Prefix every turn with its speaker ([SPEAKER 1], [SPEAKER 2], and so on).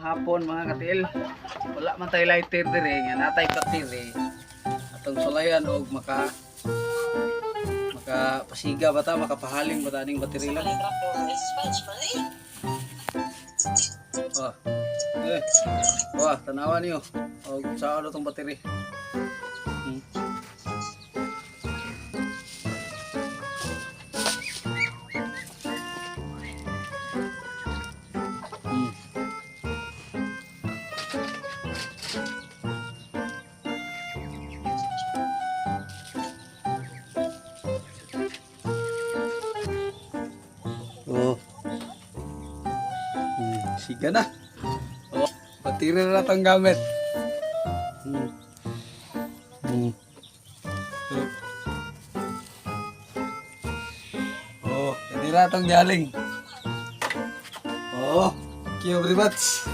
[SPEAKER 1] hapon mga katil. Wala man tayo lighter dire nga natay patire. Atong sulayan og makapasiga bata, makapahaling bata ning bateri lang. Oh. Wah, tanawan niyo. Og saan tong bateri. Oh. Siga na. Oh, bateri na natang gamit. Oh, hindi na itong galing. Oh, thank you very much.